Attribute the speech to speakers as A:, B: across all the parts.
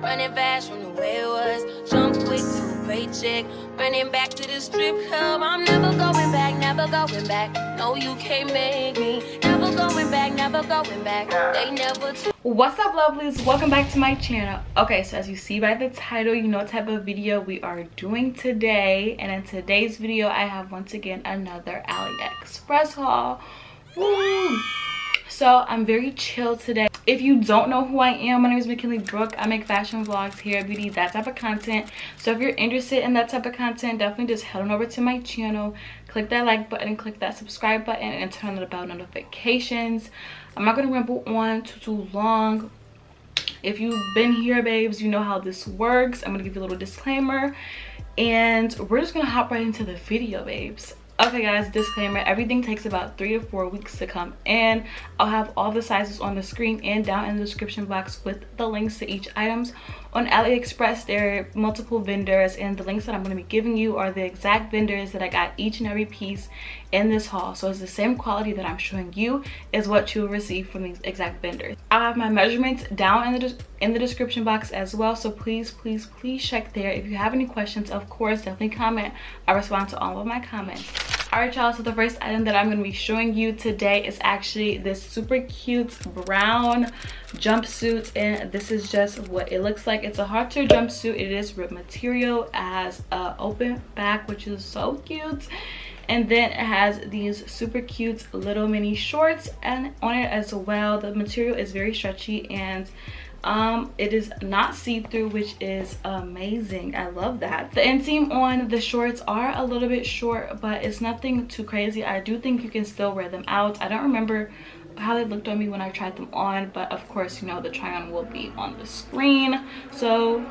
A: running fast from the way it was. Jump quick to a paycheck, running back to the strip club. I'm never going back, never going back. No, you can't make me. Never going back, never going back. They never took.
B: What's up, lovelies? Welcome back to my channel. Okay, so as you see by the title, you know what type of video we are doing today. And in today's video, I have once again another AliExpress haul. Woo! So I'm very chill today. If you don't know who I am, my name is McKinley Brooke. I make fashion vlogs, hair, beauty, that type of content. So if you're interested in that type of content, definitely just head on over to my channel, click that like button, click that subscribe button, and turn on the bell notifications. I'm not going to ramble on too long. If you've been here, babes, you know how this works. I'm going to give you a little disclaimer, and we're just going to hop right into the video, babes. Okay guys, disclaimer, everything takes about 3 to 4 weeks to come in. I'll have all the sizes on the screen and down in the description box with the links to each items. On AliExpress, there are multiple vendors, and the links that I'm going to be giving you are the exact vendors that I got each and every piece in this haul. So it's the same quality that I'm showing you is what you'll receive from these exact vendors. I'll have my measurements down in the description box as well, so please check there. If you have any questions, of course, definitely comment. I respond to all of my comments. All right, y'all, so the first item that I'm going to be showing you today is actually this super cute brown jumpsuit, and this is just what it looks like. It's a hardcore jumpsuit. It is ribbed material. It has an open back, which is so cute, and then it has these super cute little mini shorts and on it as well. The material is very stretchy, and it is not see-through, which is amazing. I love that. The inseam on the shorts are a little bit short, but it's nothing too crazy. I do think you can still wear them out. I don't remember how they looked on me when I tried them on, but of course, you know, the try-on will be on the screen, so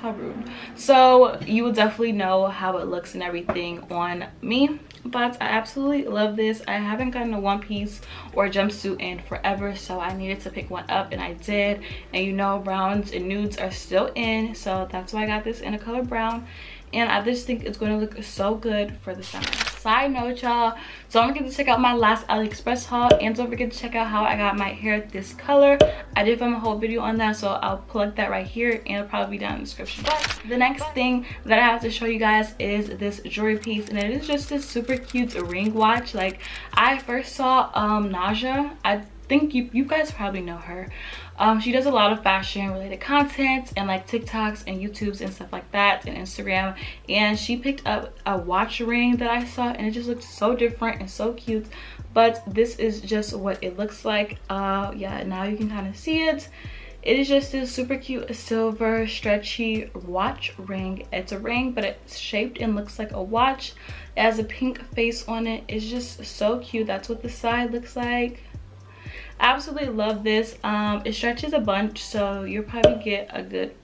B: how rude. So you will definitely know how it looks and everything on me. But I absolutely love this. I haven't gotten a one piece or a jumpsuit in forever, so I needed to pick one up, and I did. And you know, browns and nudes are still in, so that's why I got this in a color brown, and I just think it's going to look so good for the summer. Side note, y'all, don't forget to check out my last AliExpress haul, and don't forget to check out how I got my hair this color. I did film a whole video on that, so I'll plug that right here, and it'll probably be down in the description box. The next thing that I have to show you guys is this jewelry piece, and it is just this super cute ring watch. Like, I first saw Naja. I think you guys probably know her. She does a lot of fashion related content and like TikToks and YouTubes and stuff like that, and Instagram, and she picked up a watch ring that I saw, and it just looked so different and so cute. But this is just what it looks like. Yeah, now you can kind of see it. It is just this super cute silver stretchy watch ring. It's a ring, but it's shaped and looks like a watch. It has a pink face on it. It's just so cute. That's what the side looks like. Absolutely love this. It stretches a bunch, so you'll probably get a good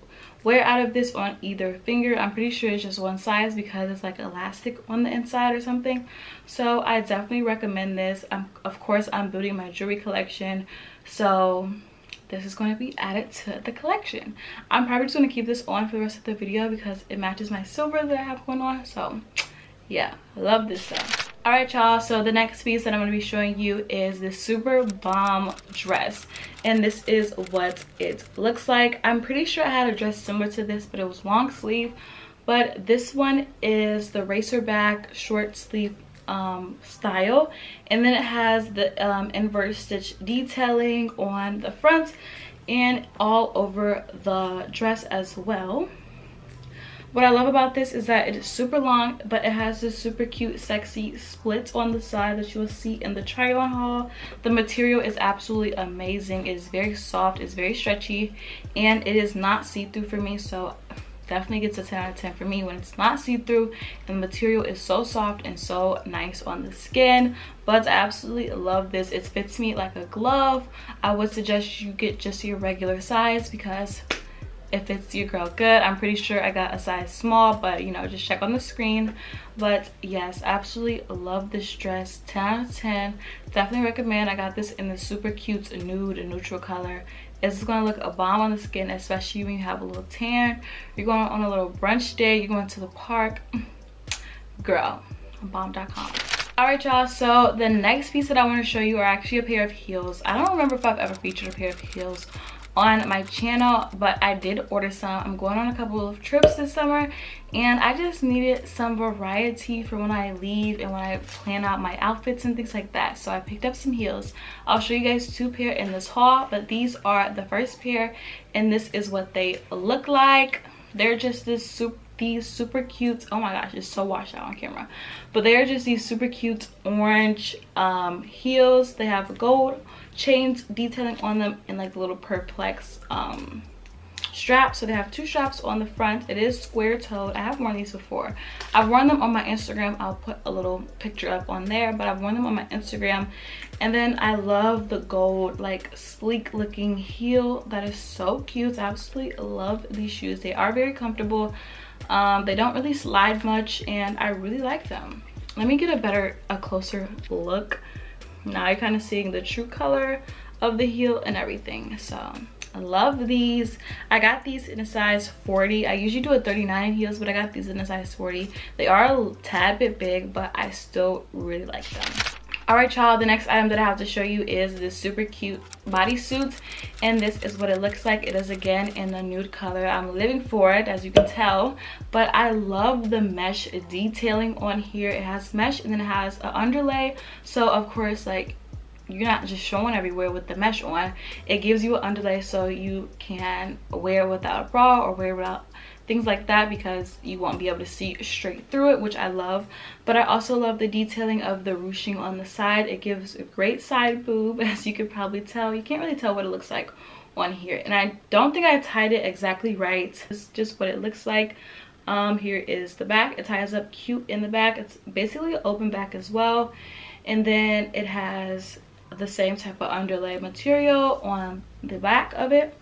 B: wear out of this on either finger. I'm pretty sure it's just one size because it's like elastic on the inside or something. So I definitely recommend this. Of course, I'm building my jewelry collection, so this is going to be added to the collection. I'm probably just going to keep this on for the rest of the video because it matches my silver that I have going on. So yeah, I love this stuff. All right, y'all, so the next piece that I'm going to be showing you is this super bomb dress, and this is what it looks like. I'm pretty sure I had a dress similar to this, but it was long sleeve, but this one is the racer back short sleeve style, and then it has the inverted stitch detailing on the front and all over the dress as well. What I love about this is that it is super long, but it has this super cute, sexy split on the side that you will see in the try-on haul. The material is absolutely amazing. It is very soft, it's very stretchy, and it is not see-through for me, so definitely gets a 10 out of 10 for me when it's not see-through, and the material is so soft and so nice on the skin. But I absolutely love this. It fits me like a glove. I would suggest you get just your regular size because it fits your girl good. I'm pretty sure I got a size small, but you know, just check on the screen. But yes, absolutely love this dress. 10 out of 10. Definitely recommend. I got this in the super cute nude and neutral color. It's gonna look a bomb on the skin, especially when you have a little tan, you're going on a little brunch day, you're going to the park. Girl, bomb.com. All right, y'all, so the next piece that I want to show you are actually a pair of heels. I don't remember if I've ever featured a pair of heels on my channel, but I did order some. I'm going on a couple of trips this summer and I just needed some variety for when I leave and when I plan out my outfits and things like that. So I picked up some heels. I'll show you guys 2 pair in this haul, but these are the first pair and this is what they look like. They're just these super cute, oh my gosh, it's so washed out on camera, but they're just these super cute orange heels. They have gold chains detailing on them and like the little perplex straps. So they have 2 straps on the front. It is square toed. I have worn these before. I've worn them on my Instagram. I'll put a little picture up on there, but I've worn them on my Instagram. And then I love the gold, like sleek looking heel. That is so cute. I absolutely love these shoes. They are very comfortable. They don't really slide much and I really like them. Let me get a closer look. Now you're kind of seeing the true color of the heel and everything. So I love these. I got these in a size 40. I usually do a 39 in heels, but I got these in a size 40. They are a tad bit big, but I still really like them. All right, y'all, the next item that I have to show you is this super cute bodysuit, and this is what it looks like. It is again in the nude color. I'm living for it, as you can tell, but I love the mesh detailing on here. It has mesh and then it has an underlay, so of course, like, you're not just showing everywhere with the mesh on. It gives you an underlay so you can wear without a bra or wear without things like that, because you won't be able to see straight through it, which I love. But I also love the detailing of the ruching on the side. It gives a great side boob, as you could probably tell. You can't really tell what it looks like on here, and I don't think I tied it exactly right. It's just what it looks like. Here is the back. It ties up cute in the back. It's basically an open back as well, and then it has the same type of underlay material on the back of it.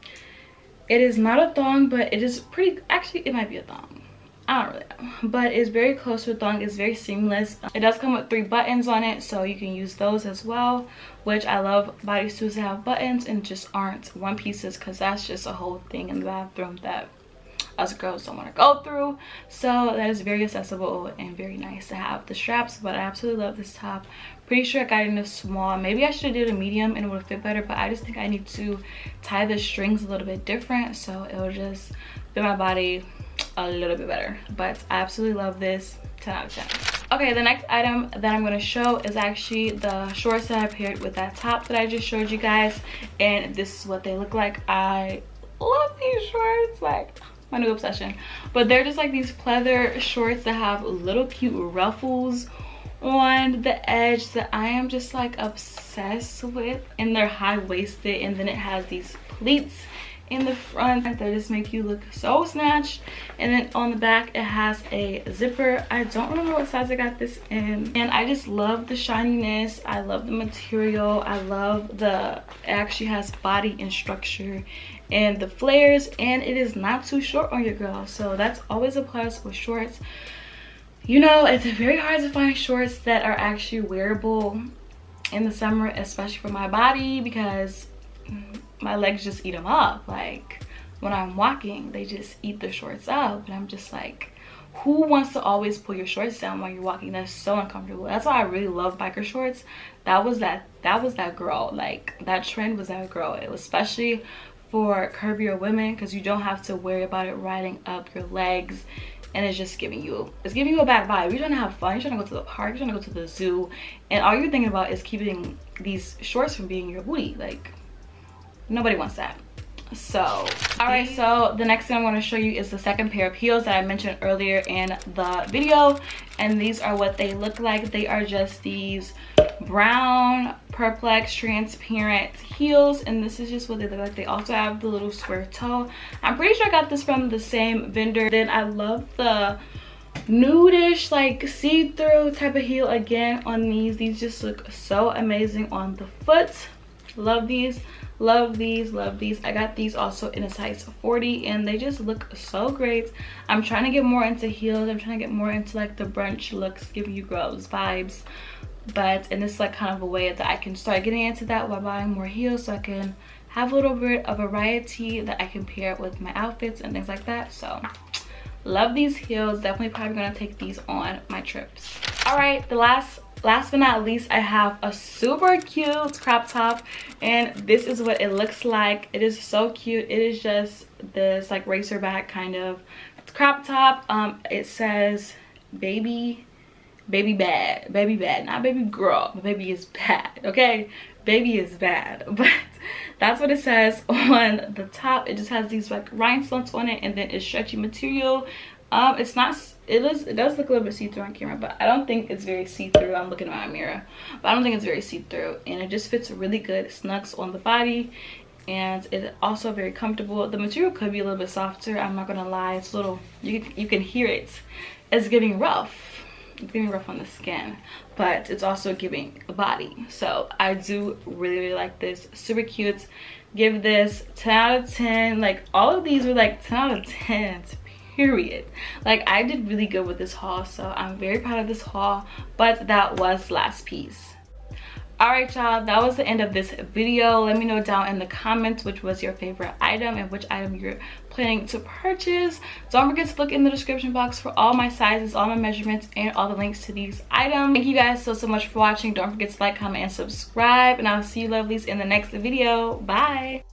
B: It is not a thong, but it is pretty, actually it might be a thong, I don't really know, but it's very close to a thong. It's very seamless. It does come with 3 buttons on it, so you can use those as well, which I love bodysuits that have buttons and just aren't one pieces, because that's just a whole thing in the bathroom that us girls don't want to go through. So that is very accessible and very nice to have the straps. But I absolutely love this top. Pretty sure I got it in a small. Maybe I should have did a medium and it would fit better, but I just think I need to tie the strings a little bit different so it will just fit my body a little bit better. But I absolutely love this. 10 out of 10. Okay, the next item that I'm going to show is actually the shorts that I paired with that top that I just showed you guys, and this is what they look like. I love these shorts, like my new obsession. But they're just like these pleather shorts that have little cute ruffles on the edge that I am just like obsessed with, and they're high-waisted, and then it has these pleats in the front that just make you look so snatched, and then on the back it has a zipper. I don't remember what size I got this in, and I just love the shininess. I love the material. I love it actually has body and structure and the flares, and it is not too short on your girl, so that's always a plus with shorts. You know, it's very hard to find shorts that are actually wearable in the summer, especially for my body, because my legs just eat them up. Like when I'm walking, they just eat the shorts up, and I'm just like, who wants to always pull your shorts down while you're walking? That's so uncomfortable. That's why I really love biker shorts. That was that girl. Like that trend was that girl. It was especially for curvier women, because you don't have to worry about it riding up your legs, and it's just giving you a bad vibe. You're trying to have fun, you're trying to go to the park, you're trying to go to the zoo, and all you're thinking about is keeping these shorts from being your booty. Like nobody wants that. So all right, so the next thing I'm going to show you is the second pair of heels that I mentioned earlier in the video, and these are what they look like. They are just these brown perplex transparent heels, and this is just what they look like. They also have the little square toe. I'm pretty sure I got this from the same vendor. Then I love the nudish, like see-through type of heel again on these. These just look so amazing on the foot. Love these, love these, love these. I got these also in a size 40, and they just look so great. I'm trying to get more into heels. I'm trying to get more into like the brunch looks, giving you girls vibes. And this is like kind of a way that I can start getting into that while buying more heels, so I can have a little bit of variety that I can pair with my outfits and things like that. So love these heels. Definitely probably gonna take these on my trips. All right, the last last but not least, I have a super cute crop top, and this is what it looks like. It is so cute. It is just this like racer back kind of crop top. It says baby bad, not baby girl, but baby is bad. Okay, baby is bad. But that's what it says on the top. It just has these like rhinestones on it, and then it's stretchy material. It's not, it does look a little bit see-through on camera, but I don't think it's very see-through. I'm looking at my mirror, but I don't think it's very see-through, and it just fits really good. It snugs on the body, and it's also very comfortable. The material could be a little bit softer, I'm not gonna lie. It's a little, you can hear it. It's getting rough. It's getting rough on the skin, but it's also giving a body. So I do really like this. Super cute. Give this 10 out of 10. Like, all of these were like 10 out of 10, period. Like, I did really good with this haul, so I'm very proud of this haul. But that was the last piece. All right, y'all, that was the end of this video. Let me know down in the comments which was your favorite item and which item you're planning to purchase. Don't forget to look in the description box for all my sizes, all my measurements, and all the links to these items. Thank you guys so much for watching. Don't forget to like, comment, and subscribe, and I'll see you lovelies in the next video. Bye.